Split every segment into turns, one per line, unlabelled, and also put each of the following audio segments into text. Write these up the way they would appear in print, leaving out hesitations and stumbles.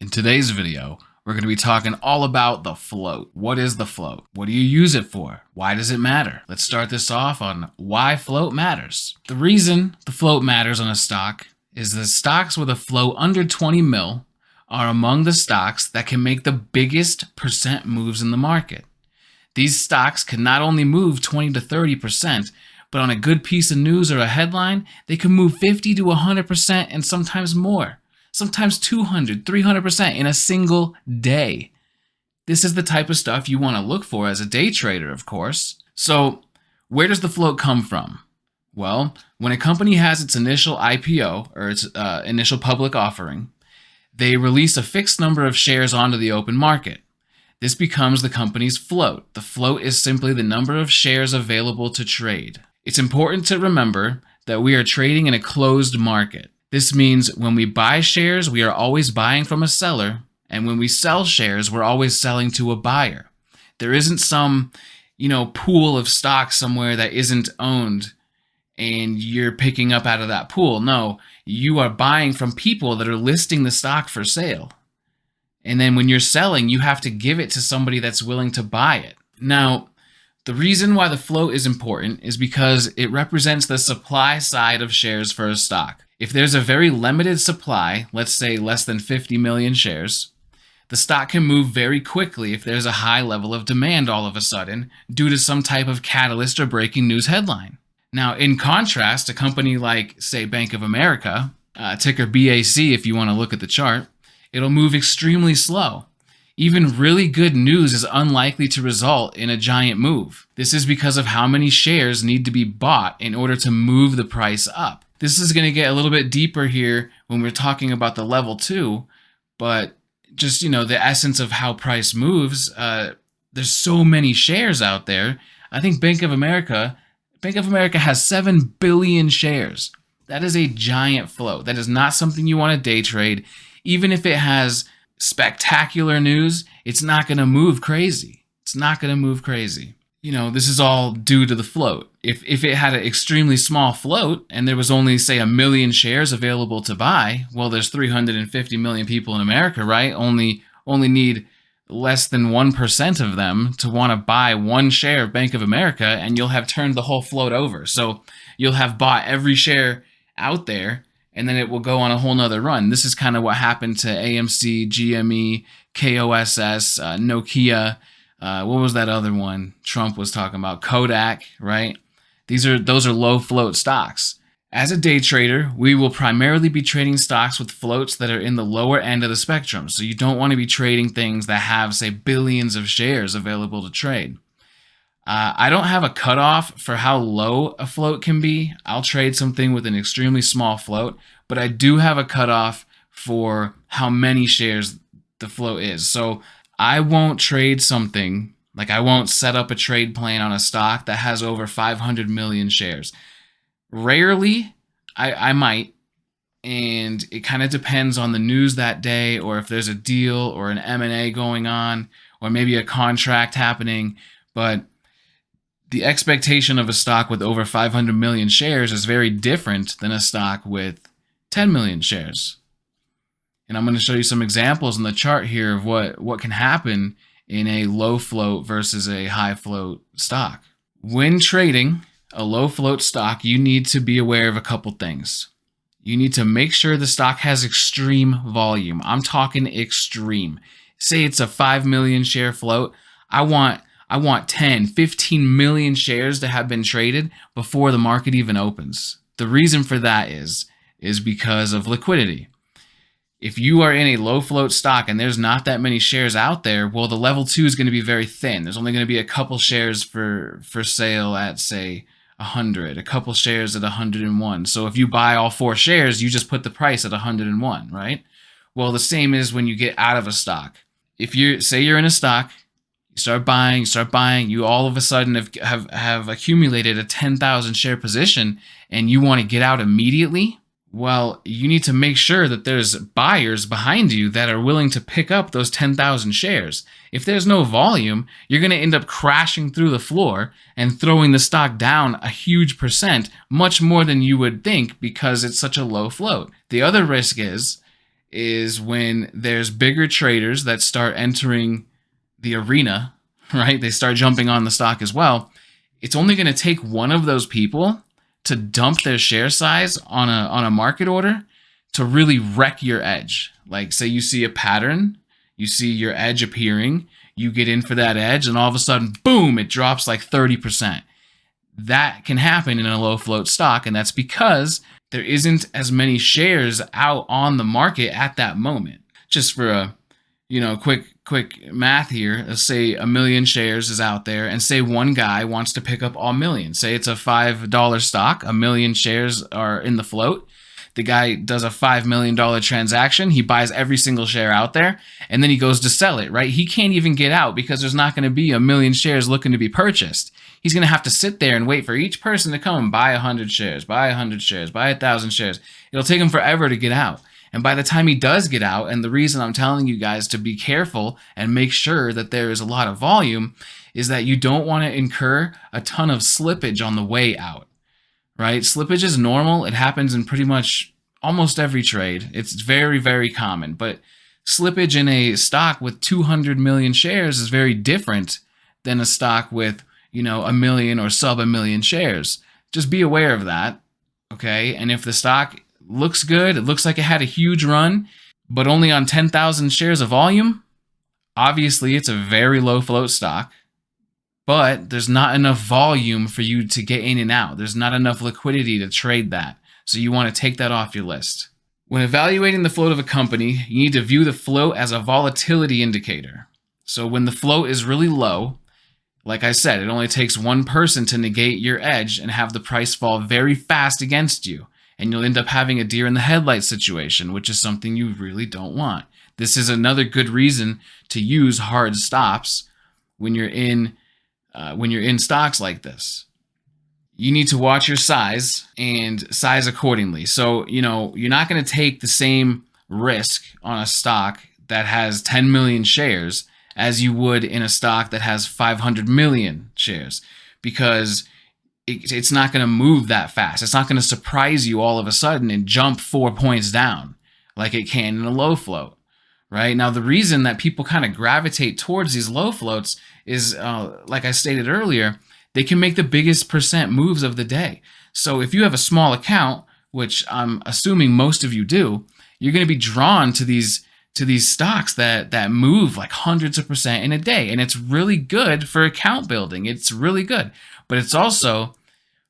In today's video, we're going to be talking all about the float. What is the float? What do you use it for? Why does it matter? Let's start this off on why float matters. The reason the float matters on a stock is that stocks with a float under 20 mil are among the stocks that can make the biggest percent moves in the market. These stocks can not only move 20 to 30%, but on a good piece of news or a headline, they can move 50 to 100% and sometimes more. Sometimes 200, 300% in a single day. This is the type of stuff you want to look for as a day trader, of course. So where does the float come from? Well, when a company has its initial IPO, or its initial public offering, they release a fixed number of shares onto the open market. This becomes the company's float. The float is simply the number of shares available to trade. It's important to remember that we are trading in a closed market. This means when we buy shares, we are always buying from a seller, and when we sell shares, we're always selling to a buyer. There isn't some, pool of stocks somewhere that isn't owned and you're picking up out of that pool. No, you are buying from people that are listing the stock for sale. And then when you're selling, you have to give it to somebody that's willing to buy it. Now, the reason why the float is important is because it represents the supply side of shares for a stock. If there's a very limited supply, let's say less than 50 million shares, the stock can move very quickly if there's a high level of demand all of a sudden due to some type of catalyst or breaking news headline. Now, in contrast, a company like, say, Bank of America, ticker BAC if you want to look at the chart, it'll move extremely slow. Even really good news is unlikely to result in a giant move. This is because of how many shares need to be bought in order to move the price up. This is going to get a little bit deeper here when we're talking about the level 2, but just, the essence of how price moves, there's so many shares out there. I think Bank of America has 7 billion shares. That is a giant float. That is not something you want to day trade. Even if it has spectacular news, it's not going to move crazy. It's not going to move crazy. This is all due to the float. If it had an extremely small float and there was only, say, 1 million shares available to buy, well, there's 350 million people in America, right? Only need less than 1% of them to want to buy one share of Bank of America, and you'll have turned the whole float over. So you'll have bought every share out there, and then it will go on a whole nother run. This is kind of what happened to AMC, GME, KOSS, Nokia. What was that other one Trump was talking about? Kodak, right? Those are low float stocks. As a day trader, we will primarily be trading stocks with floats that are in the lower end of the spectrum. So you don't want to be trading things that have, say, billions of shares available to trade. I don't have a cutoff for how low a float can be. I'll trade something with an extremely small float, but I do have a cutoff for how many shares the float is. So I won't trade something, like I won't set up a trade plan on a stock that has over 500 million shares. Rarely, I might, and it kind of depends on the news that day, or if there's a deal or an M&A going on, or maybe a contract happening, but the expectation of a stock with over 500 million shares is very different than a stock with 10 million shares. And I'm going to show you some examples in the chart here of what can happen in a low float versus a high float stock. When trading a low float stock, you need to be aware of a couple things. You need to make sure the stock has extreme volume. I'm talking extreme. Say it's a 5 million share float. I want 10, 15 million shares to have been traded before the market even opens. The reason for that is because of liquidity. If you are in a low float stock and there's not that many shares out there, well, the level 2 is going to be very thin. There's only going to be a couple shares for sale at, say, 100, a couple shares at 101. So if you buy all 4 shares, you just put the price at 101, right? Well, the same is when you get out of a stock. If you're in a stock, you start buying, you all of a sudden have accumulated a 10,000 share position and you want to get out immediately, well, you need to make sure that there's buyers behind you that are willing to pick up those 10,000 shares. If there's no volume, you're going to end up crashing through the floor and throwing the stock down a huge percent, much more than you would think because it's such a low float. The other risk is is when there's bigger traders that start entering the arena, right? They start jumping on the stock as well. It's only going to take one of those people to dump their share size on a market order to really wreck your edge. Like, say you see a pattern, you see your edge appearing, you get in for that edge, and all of a sudden, boom, it drops like 30%. That can happen in a low float stock, and that's because there isn't as many shares out on the market at that moment. Just for a quick math here, let's say 1 million shares is out there, and say one guy wants to pick up all million. Say it's a $5 stock, 1 million shares are in the float. The guy does a $5 million transaction. He buys every single share out there, and then he goes to sell it, right? He can't even get out because there's not going to be 1 million shares looking to be purchased. He's going to have to sit there and wait for each person to come and buy 100 shares, buy 100 shares, buy 1,000 shares. It'll take him forever to get out. And by the time he does get out, and the reason I'm telling you guys to be careful and make sure that there is a lot of volume is that you don't want to incur a ton of slippage on the way out. Right? Slippage is normal. It happens in pretty much almost every trade. It's very, very common. But slippage in a stock with 200 million shares is very different than a stock with, 1 million or sub 1 million shares. Just be aware of that. Okay? And if the stock looks good, it looks like it had a huge run, but only on 10,000 shares of volume, obviously it's a very low float stock. But there's not enough volume for you to get in and out. There's not enough liquidity to trade that. So you want to take that off your list. When evaluating the float of a company, you need to view the float as a volatility indicator. So when the float is really low, like I said, it only takes one person to negate your edge and have the price fall very fast against you. And you'll end up having a deer in the headlights situation, which is something you really don't want. This is another good reason to use hard stops when you're in stocks like this. You need to watch your size and size accordingly. So, you're not going to take the same risk on a stock that has 10 million shares as you would in a stock that has 500 million shares, because it's not going to move that fast. It's not going to surprise you all of a sudden and jump 4 points down like it can in a low float. Right? Now, the reason that people kind of gravitate towards these low floats is, like I stated earlier, they can make the biggest percent moves of the day. So if you have a small account, which I'm assuming most of you do, you're going to be drawn to these stocks that move like hundreds of percent in a day. And it's really good for account building. It's really good. But it's also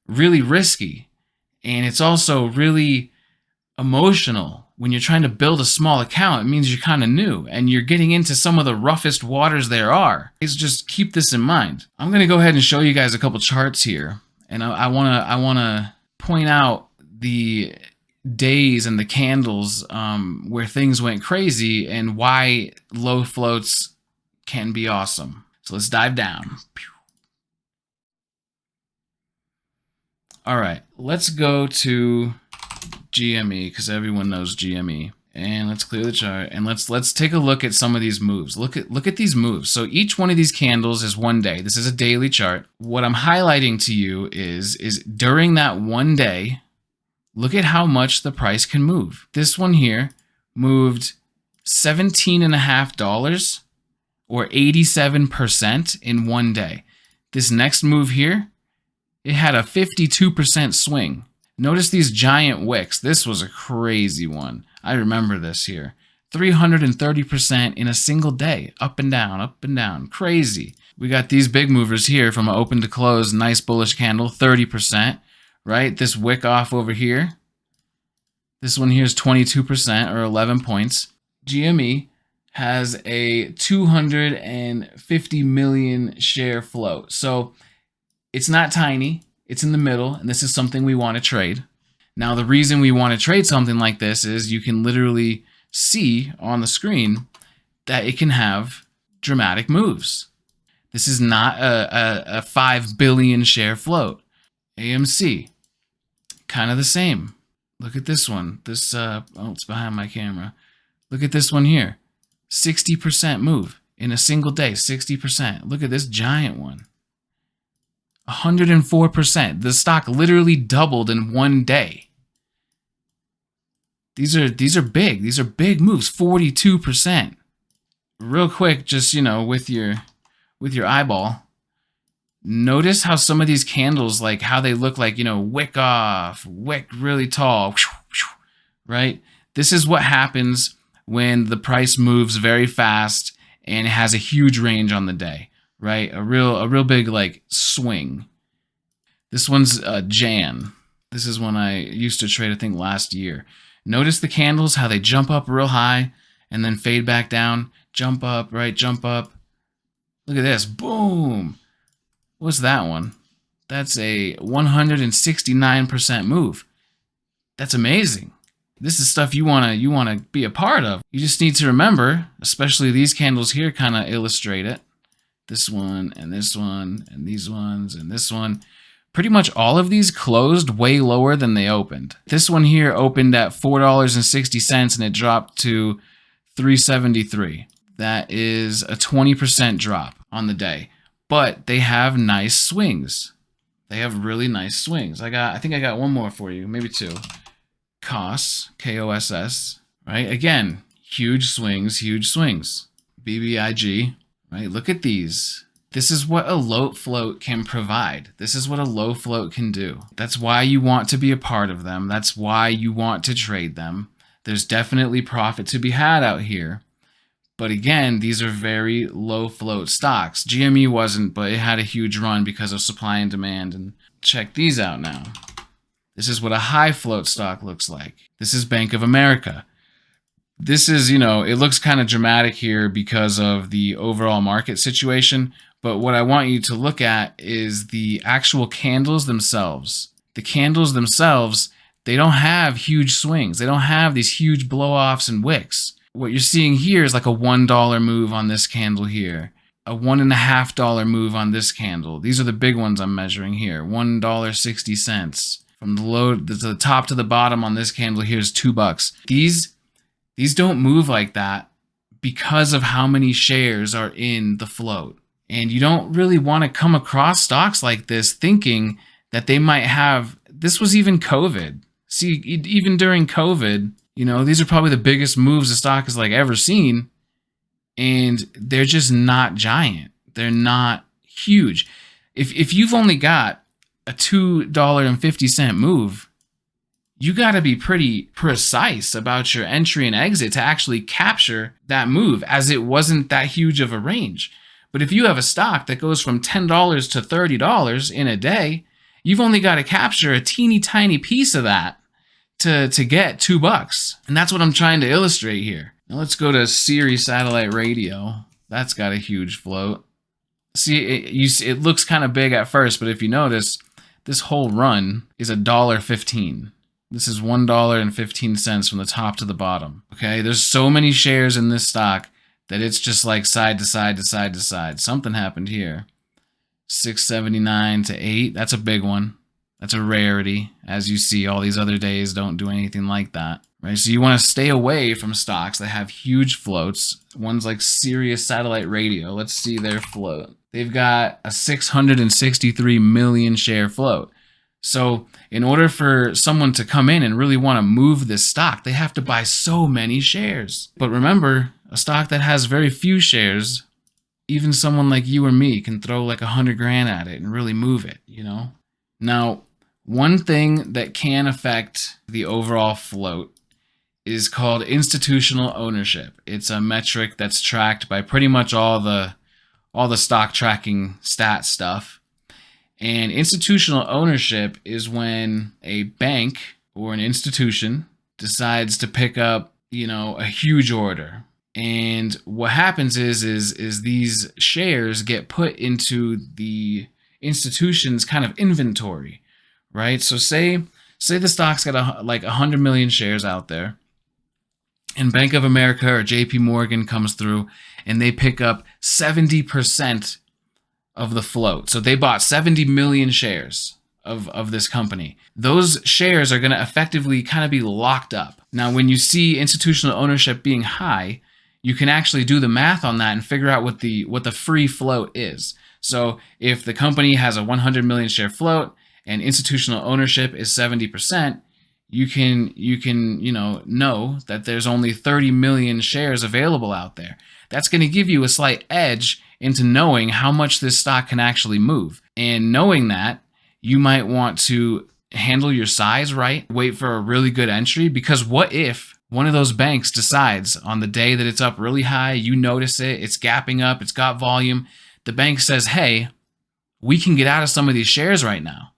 really risky. And it's also really emotional. When you're trying to build a small account, it means you're kind of new and you're getting into some of the roughest waters there are. Just keep this in mind. I'm going to go ahead and show you guys a couple charts here. And I want to point out the days and the candles where things went crazy and why low floats can be awesome. So let's dive down. All right, let's go to GME because everyone knows GME, and let's clear the chart and let's take a look at some of these moves. Look at these moves. So each one of these candles is one day. This is a daily chart. What I'm highlighting to you is during that one day, look at how much the price can move. This one here moved $17.50 or 87% in one day. This next move here, it had a 52% swing. Notice these giant wicks. This was a crazy one. I remember this here. 330% in a single day. Up and down, up and down. Crazy. We got these big movers here from open to close. Nice bullish candle, 30%. Right? This wick off over here. This one here is 22% or 11 points. GME has a 250 million share float. So it's not tiny. It's in the middle, and this is something we want to trade. Now, the reason we want to trade something like this is you can literally see on the screen that it can have dramatic moves. This is not a 5 billion share float. AMC, kind of the same. Look at this one. This, it's behind my camera. Look at this one here. 60% move in a single day, 60%. Look at this giant one. 104%. The stock literally doubled in one day. These are big. These are big moves. 42%. Real quick, just with your eyeball, notice how some of these candles, like how they look like, wick off, wick really tall, right? This is what happens when the price moves very fast and it has a huge range on the day, right? A real big like swing. This one's Jan. This is one I used to trade, I think, last year. Notice the candles, how they jump up real high and then fade back down. Jump up, right? Jump up. Look at this. Boom. What's that one? That's a 169% move. That's amazing. This is stuff you wanna be a part of. You just need to remember, especially these candles here kind of illustrate it. This one and this one and these ones and this one. Pretty much all of these closed way lower than they opened. This one here opened at $4.60 and it dropped to $3.73. That is a 20% drop on the day. But they have nice swings. They have really nice swings. I think I got one more for you, maybe two. KOSS, K-O-S-S, right? Again, huge swings, huge swings. BBIG, right? Look at these. This is what a low float can provide. This is what a low float can do. That's why you want to be a part of them. That's why you want to trade them. There's definitely profit to be had out here. But again, these are very low float stocks. GME wasn't, but it had a huge run because of supply and demand. And check these out now. This is what a high float stock looks like. This is Bank of America. This is, it looks kind of dramatic here because of the overall market situation. But what I want you to look at is the actual candles themselves. The candles themselves, they don't have huge swings. They don't have these huge blow-offs and wicks. What you're seeing here is like a $1 move on this candle here. A $1.50 move on this candle. These are the big ones I'm measuring here. $1.60. From the low to the top to the bottom on this candle here is $2. These don't move like that because of how many shares are in the float. And you don't really want to come across stocks like this thinking that they might have, this was even COVID. See, even during COVID, these are probably the biggest moves the stock has like ever seen. And they're just not giant. They're not huge. If you've only got a $2.50 move, you got to be pretty precise about your entry and exit to actually capture that move, as it wasn't that huge of a range. But if you have a stock that goes from $10 to $30 in a day, you've only got to capture a teeny tiny piece of that to get $2. And that's what I'm trying to illustrate here. Now let's go to Sirius Satellite Radio. That's got a huge float. See, it looks kind of big at first, but if you notice, this whole run is $1.15. This is $1.15 from the top to the bottom. Okay, there's so many shares in this stock that it's just like side to side to side to side. Something happened here. 679 to 8. That's a big one. That's a rarity. As you see, all these other days don't do anything like that. Right? So you want to stay away from stocks that have huge floats. Ones like Sirius Satellite Radio. Let's see their float. They've got a 663 million share float. So in order for someone to come in and really want to move this stock, they have to buy so many shares. But remember, a stock that has very few shares, even someone like you or me can throw like 100 grand at it and really move it, Now, one thing that can affect the overall float is called institutional ownership. It's a metric that's tracked by pretty much all the stock tracking stat stuff. And institutional ownership is when a bank or an institution decides to pick up, a huge order. And what happens is these shares get put into the institution's kind of inventory, right? So say the stock's got like 100 million shares out there, and Bank of America or JP Morgan comes through and they pick up 70% of the float. So they bought 70 million shares of this company. Those shares are going to effectively kind of be locked up. Now, when you see institutional ownership being high, you can actually do the math on that and figure out what the free float is. So if the company has a 100 million share float and institutional ownership is 70%, you can know that there's only 30 million shares available out there. That's going to give you a slight edge into knowing how much this stock can actually move. And knowing that, you might want to handle your size right, wait for a really good entry, because what if one of those banks decides on the day that it's up really high, you notice it, it's gapping up, it's got volume, the bank says, hey, we can get out of some of these shares right now.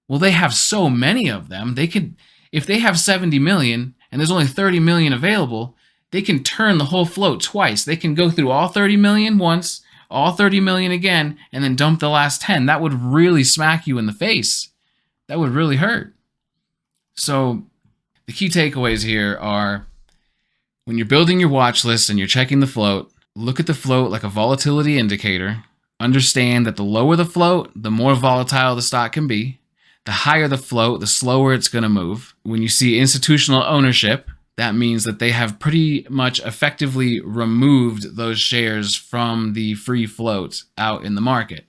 Well, they have so many of them, they could, if they have 70 million and there's only 30 million available, they can turn the whole float twice. They can go through all 30 million once, all 30 million again, and then dump the last 10. That would really smack you in the face. That would really hurt. So the key takeaways here are, when you're building your watch list and you're checking the float, look at the float like a volatility indicator. Understand that the lower the float, the more volatile the stock can be. The higher the float, the slower it's going to move. When you see institutional ownership, that means that they have pretty much effectively removed those shares from the free float out in the market.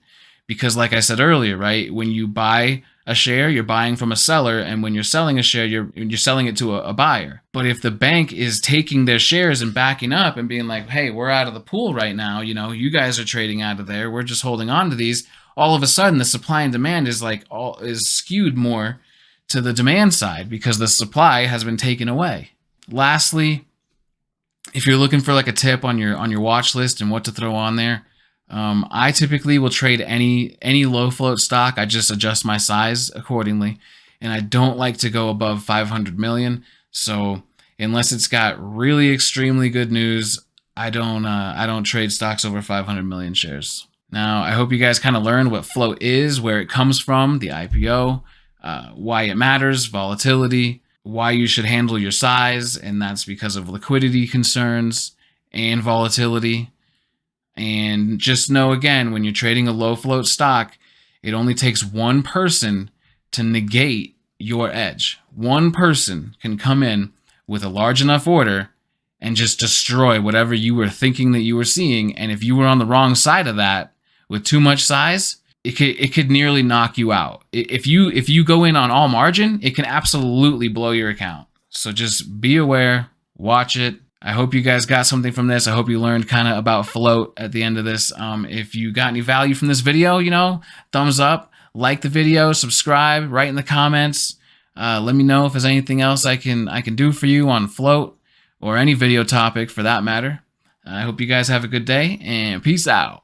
Because like I said earlier, right, when you buy a share, you're buying from a seller, and when you're selling a share, you're selling it to a buyer. But if the bank is taking their shares and backing up and being like, hey, we're out of the pool right now, you guys are trading out of there, we're just holding on to these, all of a sudden the supply and demand is skewed more to the demand side because the supply has been taken away. Lastly, if you're looking for like a tip on your watch list and what to throw on there, I typically will trade any low float stock. I just adjust my size accordingly, and I don't like to go above 500 million. So unless it's got really extremely good news, I don't trade stocks over 500 million shares. Now, I hope you guys kind of learned what float is, where it comes from, the IPO, why it matters, volatility, why you should handle your size, and that's because of liquidity concerns and volatility. And just know, again, when you're trading a low float stock, it only takes one person to negate your edge. One person can come in with a large enough order and just destroy whatever you were thinking that you were seeing. And if you were on the wrong side of that with too much size, it could nearly knock you out. If you go in on all margin, it can absolutely blow your account. So just be aware, watch it. I hope you guys got something from this. I hope you learned kind of about float at the end of this. If you got any value from this video, thumbs up, like the video, subscribe, write in the comments. Let me know if there's anything else I can do for you on float or any video topic for that matter. I hope you guys have a good day, and peace out.